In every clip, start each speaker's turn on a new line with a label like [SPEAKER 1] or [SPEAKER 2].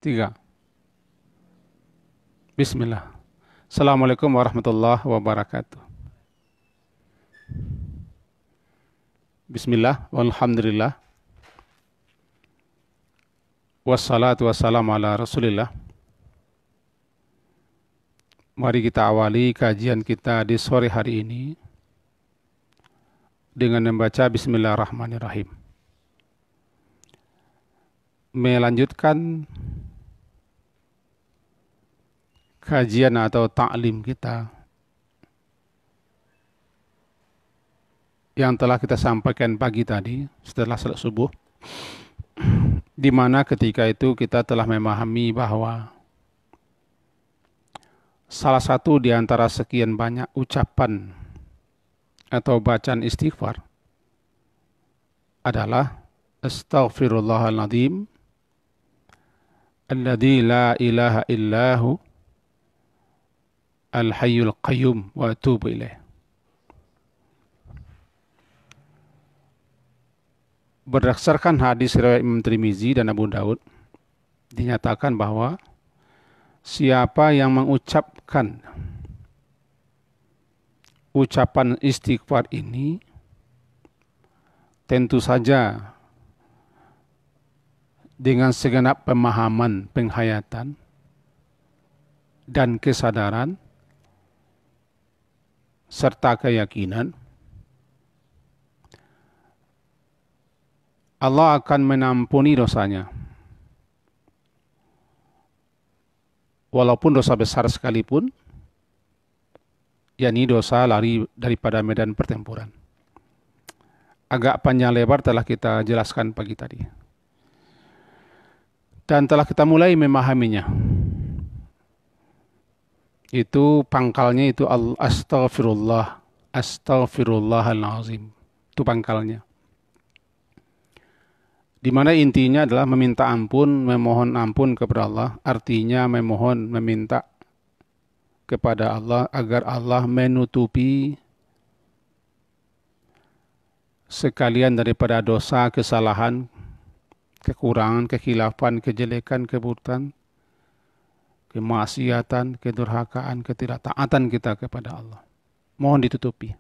[SPEAKER 1] Tiga. Bismillah. Assalamualaikum warahmatullahi wabarakatuh. Bismillah, walhamdulillah. Wassalatu wassalamu ala rasulillah. Mari kita awali kajian kita di sore hari ini dengan membaca Bismillahirrahmanirrahim. Melanjutkan kajian atau ta'lim kita yang telah kita sampaikan pagi tadi setelah salat subuh, di mana ketika itu kita telah memahami bahwa salah satu di antara sekian banyak ucapan atau bacaan istighfar adalah Astaghfirullahaladzim alladzi la ilaha illahu Al-Hayyul Qayyum wa atubu ilaih. Berdasarkan hadis riwayat Imam Tirmizi dan Abu Daud, dinyatakan bahwa siapa yang mengucapkan ucapan istighfar ini, tentu saja dengan segenap pemahaman, penghayatan, dan kesadaran, serta keyakinan, Allah akan menampuni dosanya. Walaupun dosa besar sekalipun, yakni dosa lari daripada medan pertempuran. Agak panjang lebar telah kita jelaskan pagi tadi. Dan telah kita mulai memahaminya. Itu pangkalnya itu astaghfirullah, astaghfirullahalazim. Itu pangkalnya. Di mana intinya adalah meminta ampun, memohon ampun kepada Allah. Artinya memohon, meminta kepada Allah agar Allah menutupi sekalian daripada dosa, kesalahan, kekurangan, kekhilafan, kejelekan, keburukan, kemaksiatan, kedurhakaan, ketidaktaatan kita kepada Allah. Mohon ditutupi.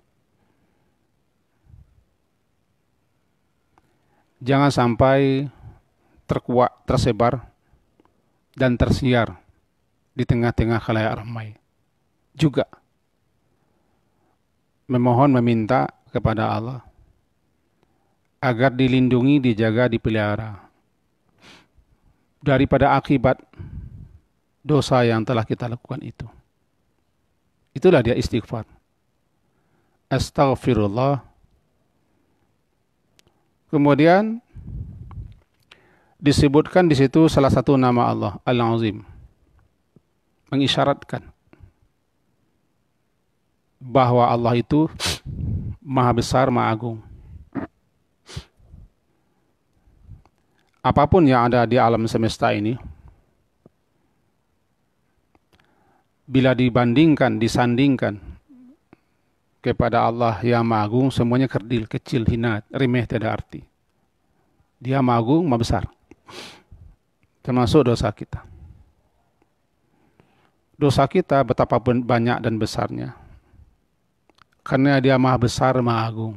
[SPEAKER 1] Jangan sampai terkuak, tersebar, dan tersiar di tengah-tengah khalayak ramai. Juga memohon, meminta kepada Allah agar dilindungi, dijaga, dipelihara daripada akibat dosa yang telah kita lakukan itu. Itulah dia istighfar. Astaghfirullah. Kemudian disebutkan di situ salah satu nama Allah, Al-Azim. Mengisyaratkan bahwa Allah itu Maha Besar, Maha Agung. Apapun yang ada di alam semesta ini, bila dibandingkan, disandingkan kepada Allah yang Maha Agung, semuanya kerdil, kecil, hina, remeh, tiada arti. Dia Maha Agung, Maha Besar. Termasuk dosa kita. Dosa kita betapa banyak dan besarnya. Karena dia Maha Besar, Maha Agung.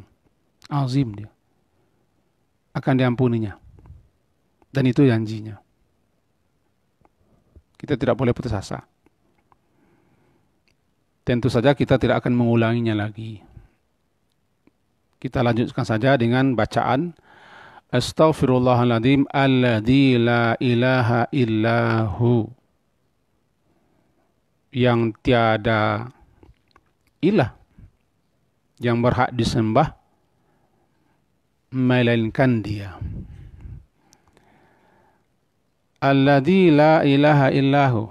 [SPEAKER 1] Azim dia. Akan diampuninya. Dan itu janjinya. Kita tidak boleh putus asa. Tentu saja kita tidak akan mengulanginya lagi. Kita lanjutkan saja dengan bacaan Astaghfirullahaladzim alladzi la ilaha illahu, yang tiada ilah yang berhak disembah melainkan Dia. Alladzi la ilaha illahu,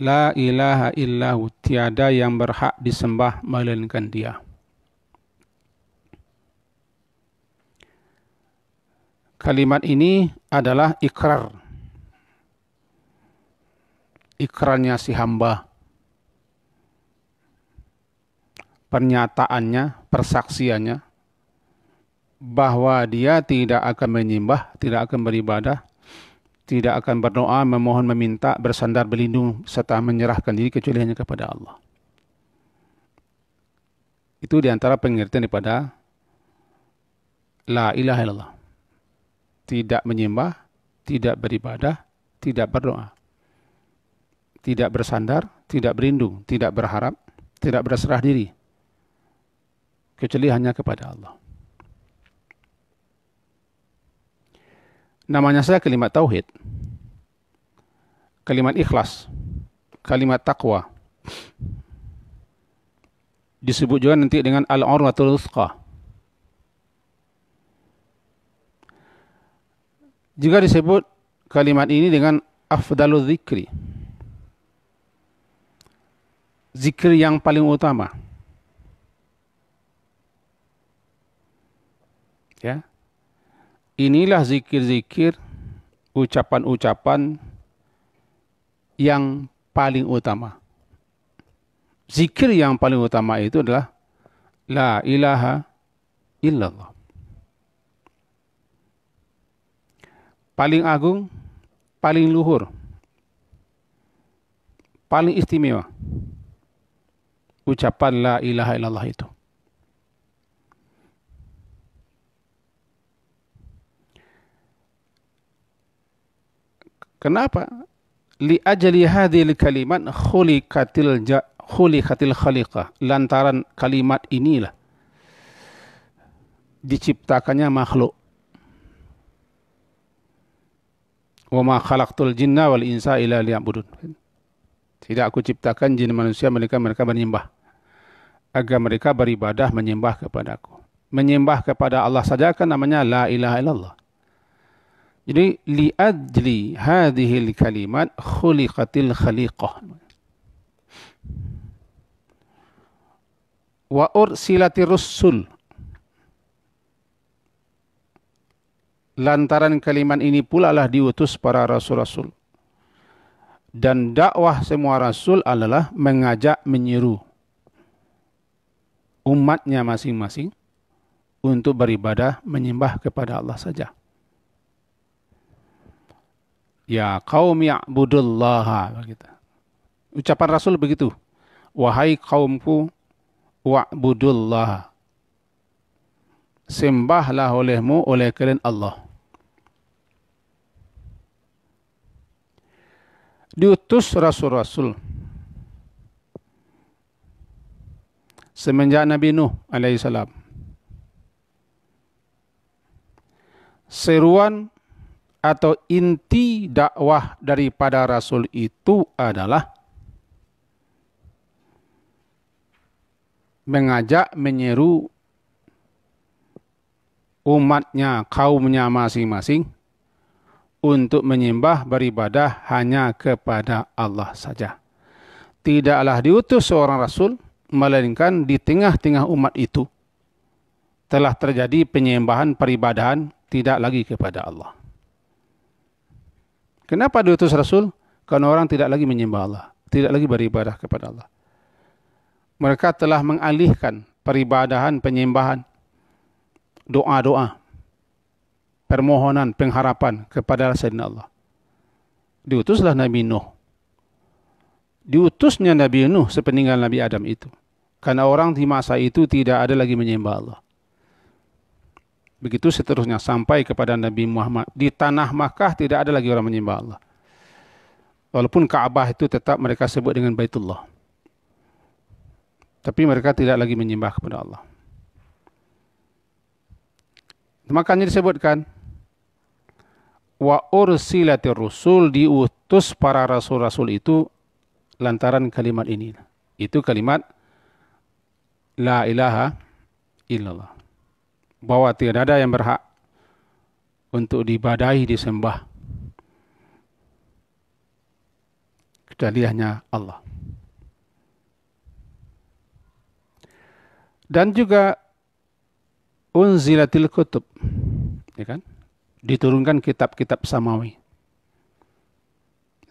[SPEAKER 1] la ilaha illahu, tiada yang berhak disembah melainkan Dia. Kalimat ini adalah ikrar. Ikrarnya si hamba. Pernyataannya, persaksiannya, bahwa dia tidak akan menyembah, tidak akan beribadah tidak akan berdoa, memohon, meminta, bersandar, berlindung, serta menyerahkan diri kecuali hanya kepada Allah. Itu diantara pengertian daripada la ilaha illallah. Tidak menyembah, tidak beribadah, tidak berdoa, tidak bersandar, tidak berlindung, tidak berharap, tidak berserah diri, kecuali hanya kepada Allah. Namanya saja kalimat tauhid, kalimat ikhlas, kalimat taqwa. Disebut juga nanti dengan al-urwatul wuthqa. Juga disebut kalimat ini dengan afdalul zikri. Zikir yang paling utama. Ya. Inilah zikir-zikir, ucapan-ucapan yang paling utama. Zikir yang paling utama itu adalah la ilaha illallah. Paling agung, paling luhur, paling istimewa ucapan la ilaha illallah itu. Kenapa? Li ajli hadhil kalimat khuliqatil khaliqah. Lantaran kalimat inilah diciptakannya makhluk. Wa ma khalaqtul jinna wal insa illa liya'budun. Tidak aku ciptakan jin manusia mereka menyembah, agar mereka beribadah menyembah kepadaku. Menyembah kepada Allah saja kan namanya la ilaha illallah. Jadi li ajli hadhil kalimat khuliqatil khaliqah. Wa ursilatir rusul. Lantaran kalimat ini pula lah diutus para rasul-rasul. Dan dakwah semua rasul adalah mengajak, menyeru umatnya masing-masing untuk beribadah menyembah kepada Allah saja. Ya qaum ya'budullaha, begitu. Ucapan Rasul begitu. Wahai kaumku, wa'budullaha. Sembahlah olehmu oleh kalian Allah. Diutus rasul-rasul semenjak Nabi Nuh alaihissalam. Seruan atau inti dakwah daripada Rasul itu adalah mengajak, menyeru umatnya, kaumnya masing-masing untuk menyembah, beribadah hanya kepada Allah saja. Tidaklah diutus seorang Rasul, melainkan di tengah-tengah umat itu telah terjadi penyembahan, peribadahan tidak lagi kepada Allah. Kenapa diutus Rasul? Karena orang tidak lagi menyembah Allah, tidak lagi beribadah kepada Allah. Mereka telah mengalihkan peribadahan, penyembahan, doa-doa, permohonan, pengharapan kepada Sayyidina Allah. Diutuslah Nabi Nuh. Diutusnya Nabi Nuh sepeninggal Nabi Adam itu. Karena orang di masa itu tidak ada lagi menyembah Allah. Begitu seterusnya sampai kepada Nabi Muhammad. Di tanah Makkah tidak ada lagi orang menyembah Allah. Walaupun Ka'bah itu tetap mereka sebut dengan Baitullah. Tapi mereka tidak lagi menyembah kepada Allah. Makanya disebutkan wa ursilatir rusul, diutus para rasul-rasul itu lantaran kalimat ini. Itu kalimat la ilaha illallah. Bahwa tidak ada yang berhak untuk diibadahi, disembah kecuali hanya Allah. Dan juga unzilatil kutub, ya kan? Diturunkan kitab-kitab samawi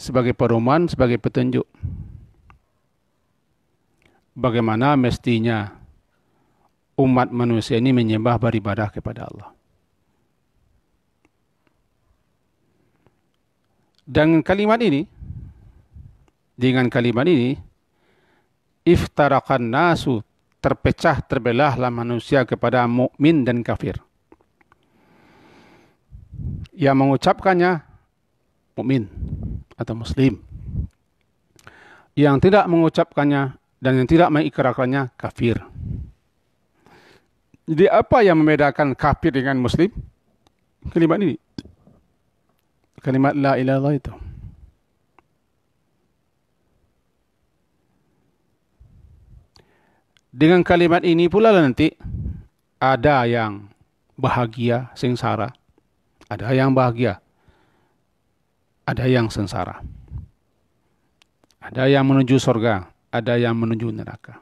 [SPEAKER 1] sebagai pedoman, sebagai petunjuk bagaimana mestinya umat manusia ini menyembah, beribadah kepada Allah. dengan kalimat ini, iftarakan nasu, terpecah, terbelahlah manusia kepada mukmin dan kafir. Yang mengucapkannya mukmin atau muslim. Yang tidak mengucapkannya dan yang tidak mengikrarkannya kafir. Jadi apa yang membedakan kafir dengan muslim? Kalimat ini. Kalimat la ilaha illallah itu. Dengan kalimat ini pula nanti ada yang bahagia, sengsara. Ada yang bahagia. Ada yang sengsara. Ada yang menuju surga. Ada yang menuju neraka.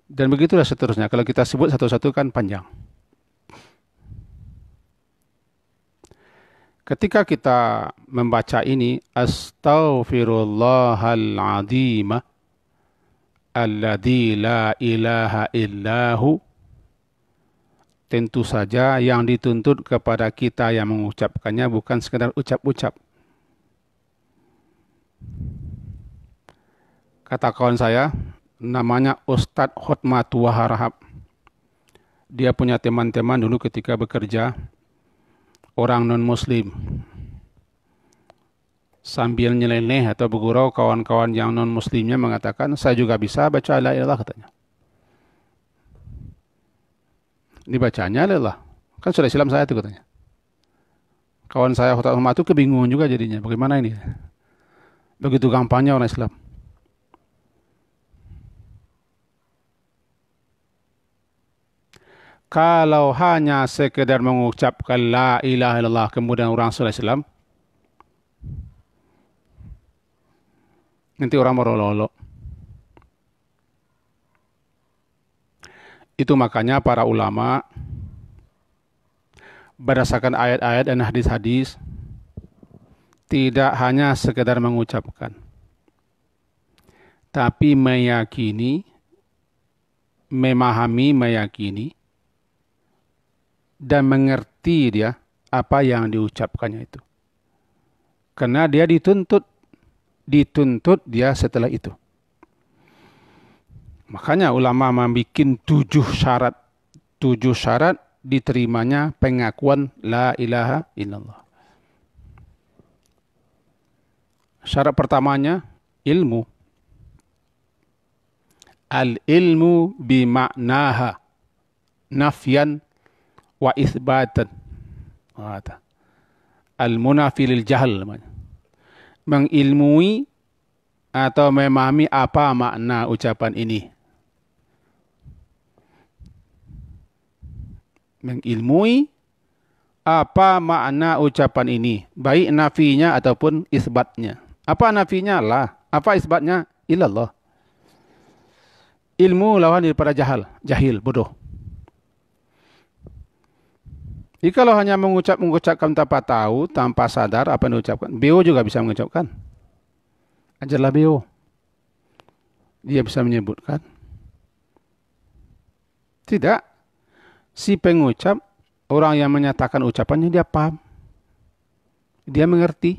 [SPEAKER 1] Dan begitulah seterusnya. Kalau kita sebut satu-satu kan panjang. Ketika kita membaca ini, astaghfirullahaladzim alladzi la ilaha illahu, tentu saja yang dituntut kepada kita yang mengucapkannya bukan sekedar ucap-ucap. Kata kawan saya, namanya Ustadz Hotmatu Waharahab. Dia punya teman-teman dulu ketika bekerja, orang non-muslim. Sambil nyeleneh atau bergurau, kawan-kawan yang non-muslimnya mengatakan, saya juga bisa baca la ilaha katanya. Dibacanya adalah, kan sudah Islam saya itu katanya. Kawan saya Ustadz Hotmatu kebingungan juga jadinya, bagaimana ini? Begitu gampangnya orang Islam. Kalau hanya sekedar mengucapkan la ilaha illallah kemudian orang sudah Islam, nanti orang merolok. Itu makanya para ulama berdasarkan ayat-ayat dan hadis-hadis tidak hanya sekedar mengucapkan, tapi meyakini, memahami, meyakini, dan mengerti dia apa yang diucapkannya itu. Karena dia dituntut dia setelah itu. Makanya ulama membuat 7 syarat diterimanya pengakuan la ilaha illallah. Syarat pertamanya ilmu. Al-ilmu bimaknaha nafyan wa itsbatan. Al-munafi lil jahl namanya. Mengilmui atau memahami apa makna ucapan ini. Mengilmui apa makna ucapan ini, baik nafinya ataupun isbatnya. Apa nafinya? La. Apa isbatnya? Ilallah. Ilmu lawan daripada jahil, bodoh. Jikalau hanya mengucapkan tanpa tahu, tanpa sadar apa yang diucapkan, beliau juga bisa mengucapkan. Ajarlah beliau. Dia bisa menyebutkan. Tidak. Si pengucap, orang yang menyatakan ucapannya, dia paham. Dia mengerti.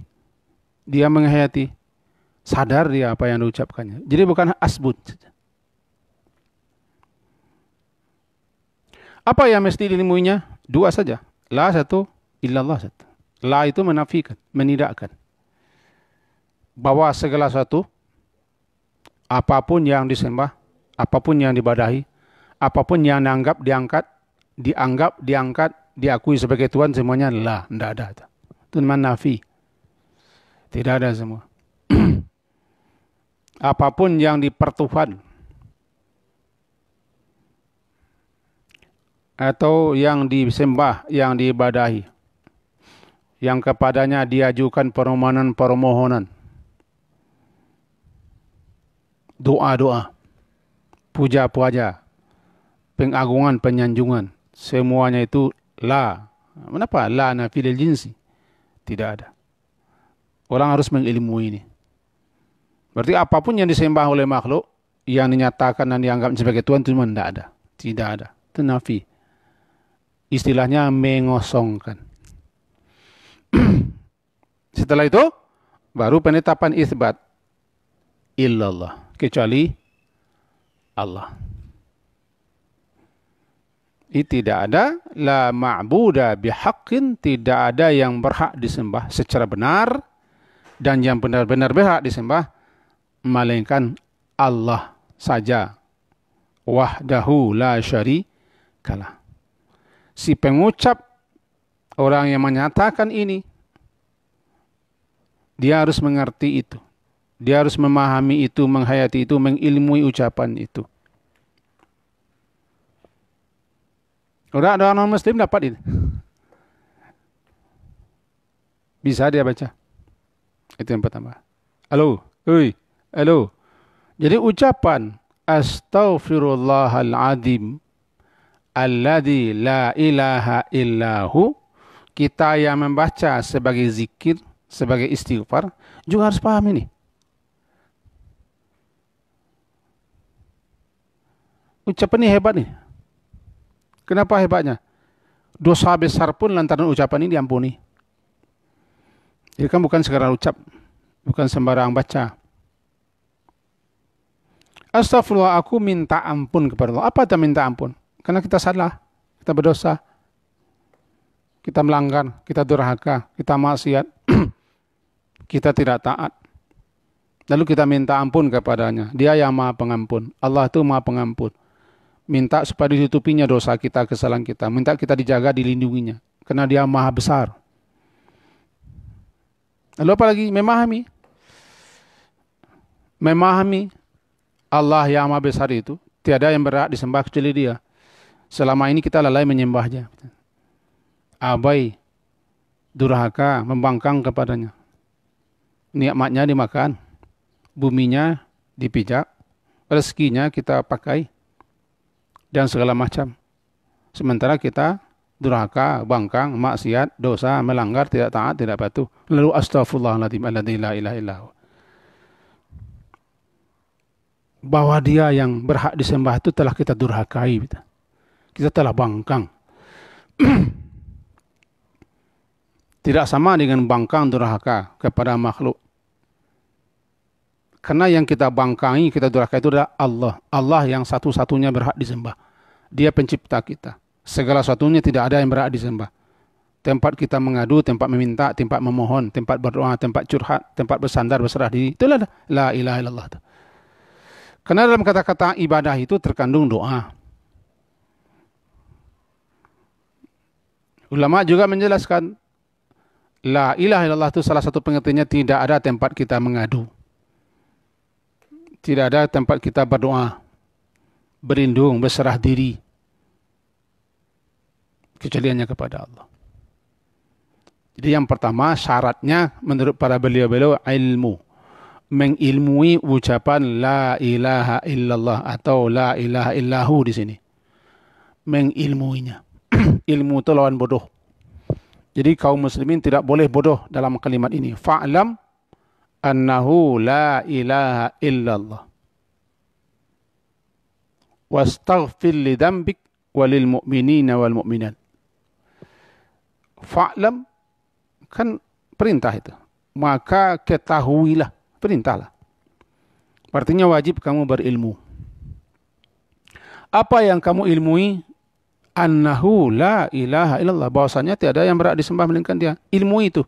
[SPEAKER 1] Dia menghayati. Sadar dia apa yang diucapkannya. Jadi bukan asbut. Apa yang mesti diilmuinya? 2 saja. La 1, illallah 1. La itu menafikan, menidakkan. Bahwa segala sesuatu, apapun yang disembah, apapun yang dibadahi, apapun yang diangkat, diakui sebagai Tuhan, semuanya la, tidak ada. Itu namanya nafi. Tidak ada semua. Apapun yang dipertuhan, atau yang disembah, yang diibadahi, yang kepadanya diajukan permohonan, doa-doa, puja-puja, pengagungan, penyanjungan, semuanya itu la. Kenapa? La nafi lil jinsi. Tidak ada. Orang harus mengilmui ini. Berarti apapun yang disembah oleh makhluk, yang dinyatakan dan dianggap sebagai Tuhan, itu tidak ada. Tidak ada. Itu nafi. Istilahnya mengosongkan. Setelah itu, baru penetapan isbat. Illallah. Kecuali Allah. Tidak ada, la ma'buda bihaqqin, tidak ada yang berhak disembah secara benar, dan yang benar-benar berhak disembah, melainkan Allah saja. Wahdahu la syarikalah. Si pengucap, orang yang menyatakan ini, dia harus mengerti itu. Dia harus memahami itu, menghayati itu, mengilmui ucapan itu. Udah ada orang muslim dapat ini. Bisa dia baca. Itu yang pertama. Halo. Jadi ucapan astaghfirullahaladzim alladzi la ilaha illahu, kita yang membaca sebagai zikir, sebagai istighfar, juga harus paham ini. Ucapan ini hebat nih. Kenapa hebatnya? Dosa besar pun lantaran ucapan ini diampuni. Jadi kan bukan sekedar ucap, bukan sembarang baca. Astagfirullah, aku minta ampun kepada Allah. Apa itu minta ampun? Karena kita salah, kita berdosa, kita melanggar, kita durhaka, kita maksiat, kita tidak taat. Lalu kita minta ampun kepadanya. Dia yang Maha Pengampun. Allah itu Maha Pengampun. Minta supaya ditutupinya dosa kita, kesalahan kita. Minta kita dijaga, dilindunginya. Karena dia Maha Besar. Lalu apa lagi? Memahami Allah yang Maha Besar itu. Tiada yang berhak disembah kecuali dia. Selama ini kita lalai menyembahnya. Abai, durhaka, membangkang kepadanya. Nikmatnya dimakan. Buminya dipijak. Rezekinya kita pakai. Dan segala macam. Sementara kita durhaka, bangkang, maksiat, dosa, melanggar, tidak taat, tidak patuh. Lalu astaghfirullahaladzim alladzi la ilaha illahu. Bahwa dia yang berhak disembah itu telah kita durhakai. Kita telah bangkang. Tidak sama dengan bangkang durhaka kepada makhluk. Karena yang kita bangkangi, kita durhaka itu adalah Allah. Allah yang satu-satunya berhak disembah. Dia pencipta kita. Segala sesuatunya tidak ada yang berhak disembah. Tempat kita mengadu, tempat meminta, tempat memohon, tempat berdoa, tempat curhat, tempat bersandar, berserah diri. Itulah la ilaha illallah. Karena dalam kata-kata ibadah itu terkandung doa. Ulama juga menjelaskan, la ilaha illallah itu salah satu pengertiannya tidak ada tempat kita mengadu. Tidak ada tempat kita berdoa, berlindung, berserah diri. Kecuali hanya kepada Allah. Jadi yang pertama syaratnya menurut para beliau-beliau ilmu. Mengilmui ucapan la ilaha illallah atau la ilaha illahu di sini. Mengilmuinya. Ilmu itu lawan bodoh. Jadi kaum muslimin tidak boleh bodoh dalam kalimat ini. Fa'lam annahu la ilaha illallah. Wastaghfir li dzambik walil mu'minina wal mu'minat. Fa'lam kan perintah itu. Maka ketahuilah, perintahlah. Artinya wajib kamu berilmu. Apa yang kamu ilmui? Annahu la ilaha illallah. Bahwasanya tiada yang berhak disembah melainkan dia. Ilmu itu.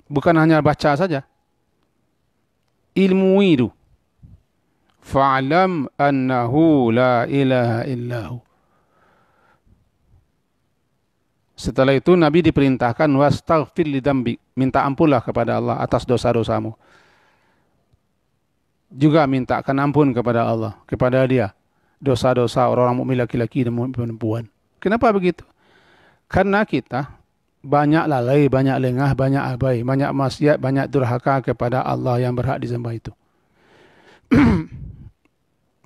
[SPEAKER 1] Bukan hanya baca saja. Ilmu itu. Fa'lam annahu la ilaha illahu. Setelah itu Nabi diperintahkan wastaghfir li dzambik. Minta ampunlah kepada Allah atas dosa-dosamu. Juga mintakan ampun kepada Allah, kepada dia. Dosa-dosa orang-orang mukmin laki-laki dan mukmin perempuan. Kenapa begitu? Karena kita banyak lalai, banyak lengah, banyak abai, banyak maksiat, banyak durhaka kepada Allah yang berhak disembah itu.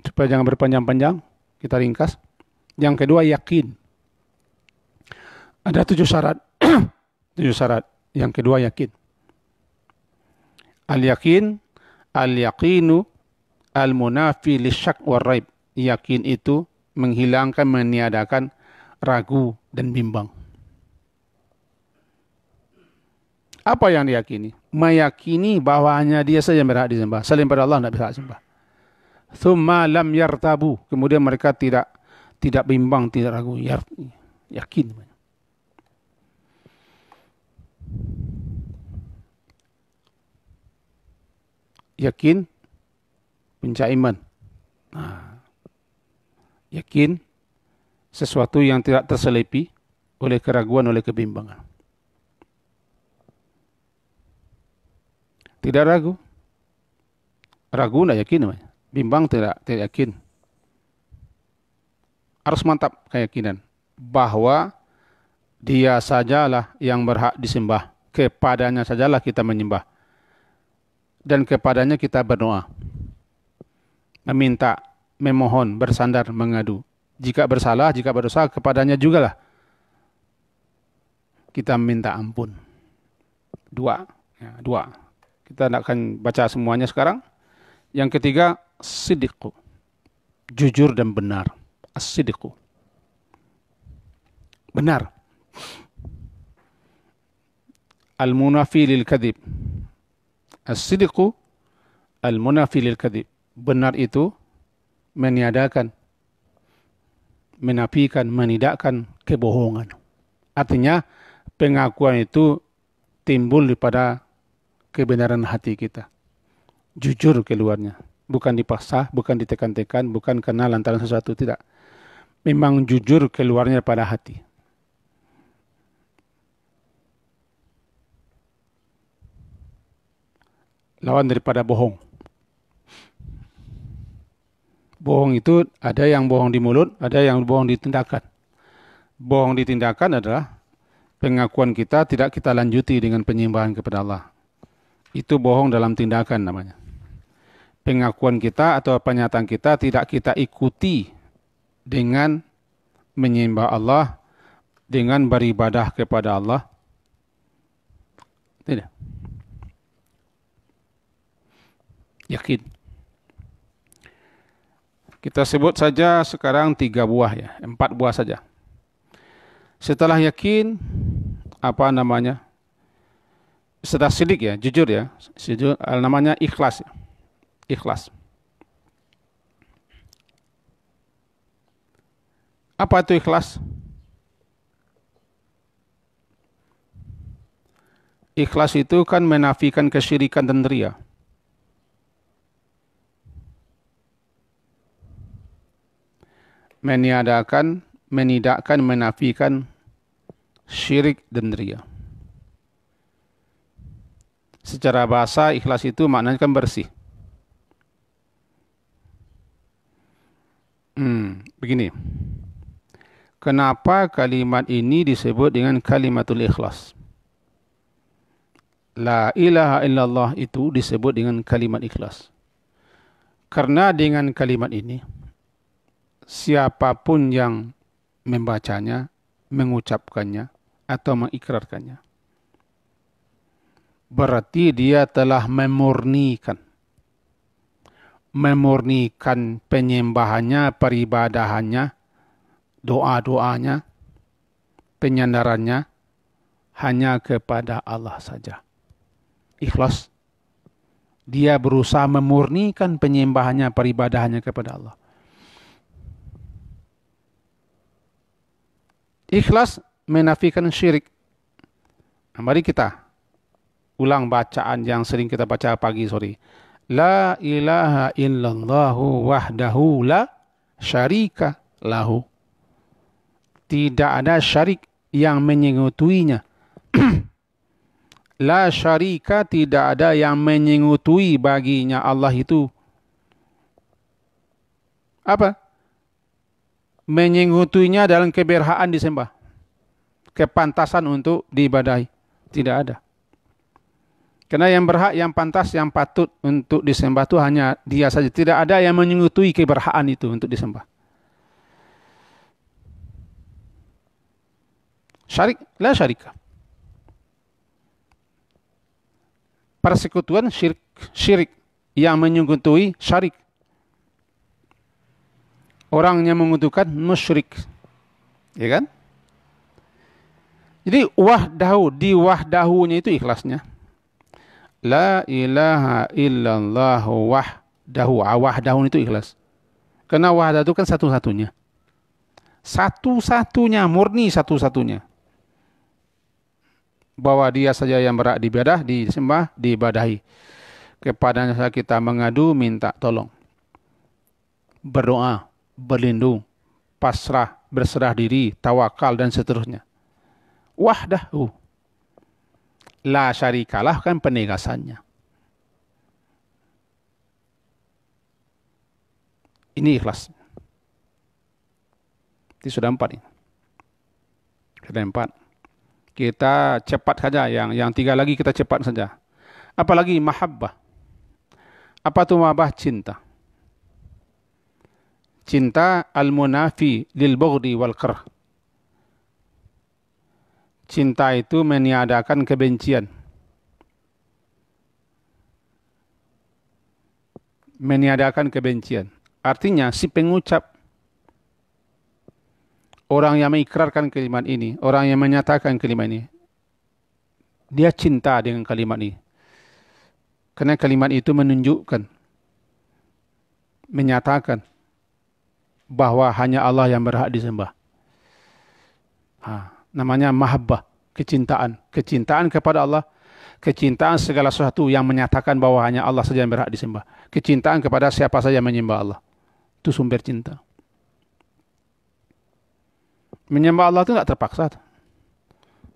[SPEAKER 1] Supaya jangan berpanjang-panjang, kita ringkas. Yang kedua, yakin. Ada 7 syarat. 7 syarat. Yang kedua, yakin. Al-yakin, al-yaqinu, al-munafi lisyak war raib. Yakin itu menghilangkan, meniadakan ragu dan bimbang. Apa yang diyakini? Meyakini bahwa hanya dia saja yang berhak disembah. Selain pada Allah tidak bisa disembah. Thumma lam yartabu. Kemudian mereka tidak bimbang, tidak ragu. Yakin. Yakin puncak iman. Yakin sesuatu yang tidak terselipi oleh keraguan, oleh kebimbangan. Tidak ragu. Ragu tidak yakin namanya. Bimbang tidak yakin. Harus mantap keyakinan bahwa dia sajalah yang berhak disembah. Kepadanya sajalah kita menyembah. Dan kepadanya kita berdoa. Meminta, memohon, bersandar, mengadu. Jika bersalah, jika berdosa, kepadanya jugalah kita minta ampun. Dua. Kita tidak akan baca semuanya sekarang. Yang ketiga, siddiqu. Jujur dan benar. As-siddiqu. Benar. Al-munafi lil kadhib. As-siddiqu al-munafi lil kadhib. Benar itu meniadakan, menafikan, menidakkan kebohongan. Artinya pengakuan itu timbul daripada kebenaran hati kita. Jujur keluarnya. Bukan dipaksa, bukan ditekan-tekan, bukan karena lantaran sesuatu, tidak. Memang jujur keluarnya pada hati. Lawan daripada bohong. Bohong itu ada yang bohong di mulut, ada yang bohong di tindakan. Bohong di tindakan adalah pengakuan kita tidak kita lanjuti dengan penyembahan kepada Allah. Itu bohong dalam tindakan namanya. Pengakuan kita atau pernyataan kita tidak kita ikuti dengan menyembah Allah, dengan beribadah kepada Allah. Tidak. Yakin. Kita sebut saja sekarang 3 buah ya, 4 buah saja. Setelah yakin, setelah sidik ya, jujur ya, namanya ikhlas ya. Ikhlas. Apa itu ikhlas? Ikhlas itu kan menafikan kesyirikan dan riya. Meniadakan, menidakkan, menafikan syirik dan riya. Secara bahasa ikhlas itu maknanya kan bersih. Begini. Kenapa kalimat ini disebut dengan kalimatul ikhlas? La ilaha illallah itu disebut dengan kalimat ikhlas. Karena dengan kalimat ini, siapapun yang membacanya, mengucapkannya, atau mengikrarkannya, berarti dia telah memurnikan penyembahannya, peribadahannya, doa-doanya, penyandarannya hanya kepada Allah saja. Ikhlas. Dia berusaha memurnikan penyembahannya, peribadahannya kepada Allah. Ikhlas menafikan syirik. Nah, mari kita ulang bacaan yang sering kita baca pagi sore. La ilaha illallahu wahdahu la syarika lahu. Tidak ada syarik yang menyekutuinya. La syarika, tidak ada yang menyekutui baginya Allah itu. Apa? Menyekutuinya dalam keberhakan disembah. Kepantasan untuk diibadahi. Tidak ada. Karena yang berhak, yang pantas, yang patut untuk disembah itu hanya dia saja. Tidak ada yang menyekutui keberhakan itu untuk disembah. Syarik, la syarika. Persekutuan syirik yang menyekutui syarik. Orangnya mengutukan musyrik. Ya kan? Jadi wahdahu, di wahdahunya itu ikhlasnya. La ilaha illallah wahdahu. Wahdahu itu ikhlas. Karena wahdahu itu kan satu-satunya. Satu-satunya, murni satu-satunya. Bahwa dia saja yang berhak diibadah, disembah, diibadahi. Kepadanya saja kita mengadu, minta tolong. Berdoa, berlindung, pasrah, berserah diri, tawakal, dan seterusnya. Wahdahu. La syarikalah kan penegasannya. Ini ikhlas. Ini sudah 4 ini. Sudah 4. Kita cepat saja. Yang 3 lagi kita cepat saja. Apalagi mahabbah. Apa itu mahabbah? Cinta. Cinta al-munafi lil bughdi wal karh. Cinta itu meniadakan kebencian. Meniadakan kebencian. Artinya si pengucap, orang yang mengikrarkan kalimat ini, orang yang menyatakan kalimat ini, dia cinta dengan kalimat ini. Karena kalimat itu menunjukkan, menyatakan bahwa hanya Allah yang berhak disembah. Namanya mahabbah, kecintaan. Kecintaan kepada Allah, kecintaan segala sesuatu yang menyatakan bahwa hanya Allah saja yang berhak disembah. Kecintaan kepada siapa saja yang menyembah Allah. Itu sumber cinta. Menyembah Allah itu tidak terpaksa.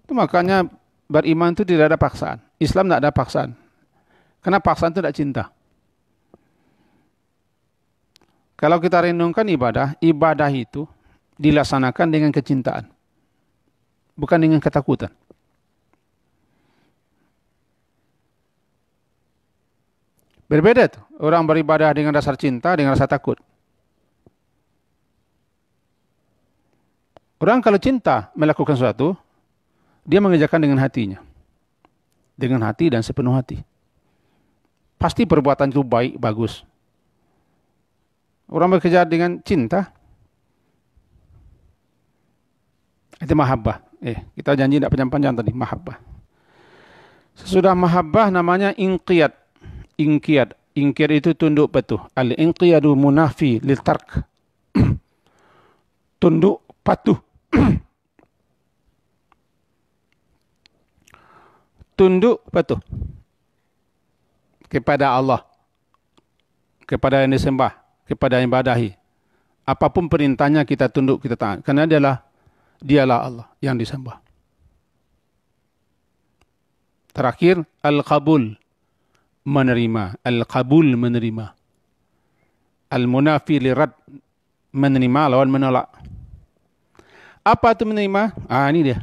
[SPEAKER 1] Itu makanya beriman itu tidak ada paksaan. Islam tidak ada paksaan. Karena paksaan itu tidak cinta. Kalau kita renungkan ibadah, ibadah itu dilaksanakan dengan kecintaan. Bukan dengan ketakutan. Berbeda tuh. Orang beribadah dengan dasar cinta, dengan rasa takut. Orang kalau cinta melakukan sesuatu, dia mengerjakan dengan hatinya. Dengan hati dan sepenuh hati. Pasti perbuatan itu baik, bagus. Orang bekerja dengan cinta, itu mahabbah. Kita janji tidak panjang-panjang tadi, mahabbah. Sesudah mahabbah namanya inqiyad. Inqiyad. Inqiyad itu tunduk patuh. Al-inqiyadu munafi lil tark. Tunduk patuh. Tunduk patuh kepada Allah, kepada yang disembah, kepada yang ibadahi. Apapun perintahnya kita tunduk, kita taat. Karena dialah Allah yang disembah. Terakhir, al-qabul, menerima. Al-qabul, menerima. Al-munafi lirad, menerima lawan menolak. Apa itu menerima? Ini dia.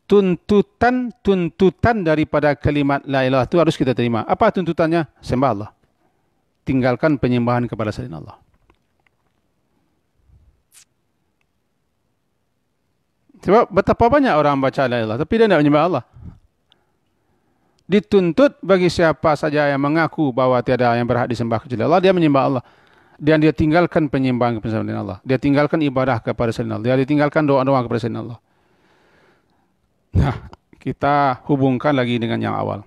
[SPEAKER 1] Tuntutan daripada kalimat la ilaha itu harus kita terima. Apa tuntutannya? Sembah Allah. Tinggalkan penyembahan kepada selain Allah. Sebab betapa banyak orang baca la ilaha tapi dia tidak menyembah Allah. Dituntut bagi siapa saja yang mengaku bahwa tiada yang berhak disembah kecuali Allah, dia menyembah Allah. Dan dia tinggalkan penyembahan kepada selain Allah. Dia tinggalkan ibadah kepada selain Allah. Dia tinggalkan doa-doa kepada selain Allah. Nah, kita hubungkan lagi dengan yang awal.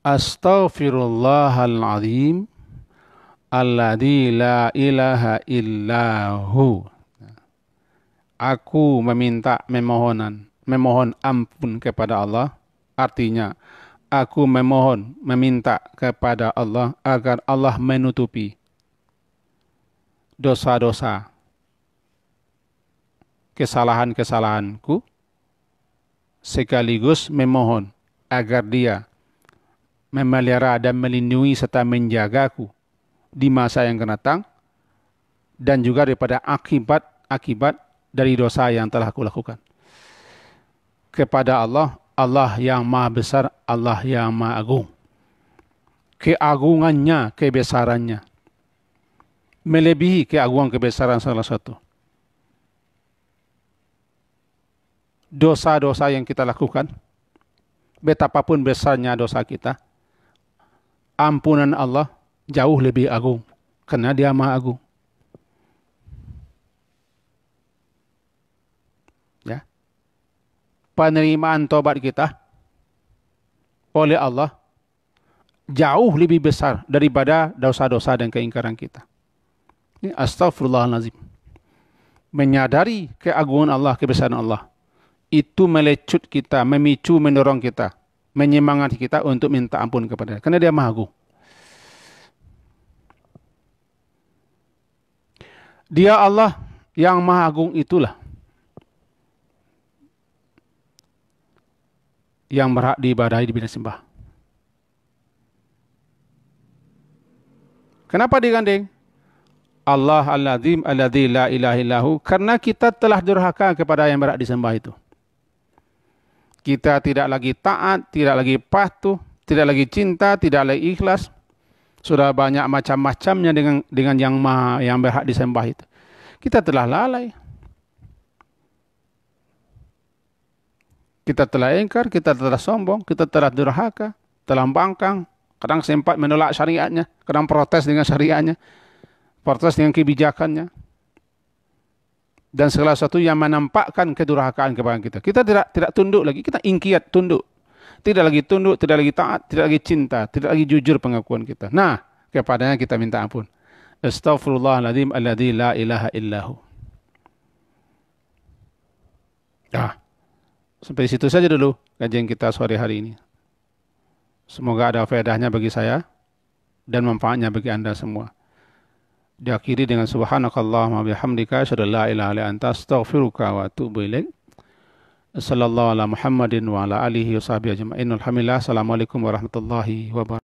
[SPEAKER 1] Astaghfirullahaladzim alladzi la ilaha illahu. Aku memohon ampun kepada Allah. Artinya, aku meminta kepada Allah agar Allah menutupi dosa-dosa, kesalahan-kesalahanku, sekaligus memohon agar Dia memelihara dan melindungi serta menjagaku di masa yang akan datang, dan juga daripada akibat dari dosa yang telah aku lakukan. Kepada Allah, Allah yang maha besar, Allah yang maha agung. Keagungannya, kebesarannya melebihi keagungan kebesaran salah satu. Dosa-dosa yang kita lakukan, betapapun besarnya dosa kita, ampunan Allah jauh lebih agung Karena Dia Maha Agung. Ya. Penerimaan tobat kita oleh Allah jauh lebih besar daripada dosa-dosa dan keingkaran kita. Ini astaghfirullahalazim. Menyadari keagungan Allah, kebesaran Allah, itu melecut kita, memicu, mendorong kita, menyemangati kita untuk minta ampun kepada Dia. Karena Dia Maha Agung. Dia Allah yang Maha Agung itulah yang berhak diibadahi, dibina sembah. Kenapa digandeng? Allah al-azim alladzi la ilaha illahu, karena kita telah durhaka kepada yang berhak disembah itu. Kita tidak lagi taat, tidak lagi patuh, tidak lagi cinta, tidak lagi ikhlas. Sudah banyak macam-macamnya dengan yang berhak disembah itu. Kita telah lalai. Kita telah ingkar, kita telah sombong, kita telah durhaka, telah bangkang, kadang sempat menolak syariatnya, kadang protes dengan syariatnya, protes dengan kebijakannya, dan segala sesuatu yang menampakkan kedurhakaan kepada kita. Kita tidak tunduk lagi, kita ingkiat tunduk. Tidak lagi tunduk, tidak lagi taat, tidak lagi cinta, tidak lagi jujur pengakuan kita. Nah, kepadanya kita minta ampun. Astaghfirullahaladzim alladzi la ilaha illahu. Sampai situ saja dulu kajian kita sore hari ini. Semoga ada faedahnya bagi saya dan manfaatnya bagi Anda semua. Diakhiri dengan subhanakallahumma bihamdika asyhadu an la ilaha illa anta astaghfiruka wa atubu ilaik. Sallallahu ala Muhammadin wa ala alihi wa sahbihi ajma'in. Alhamdulillah. Assalamualaikum warahmatullahi wabarakatuh.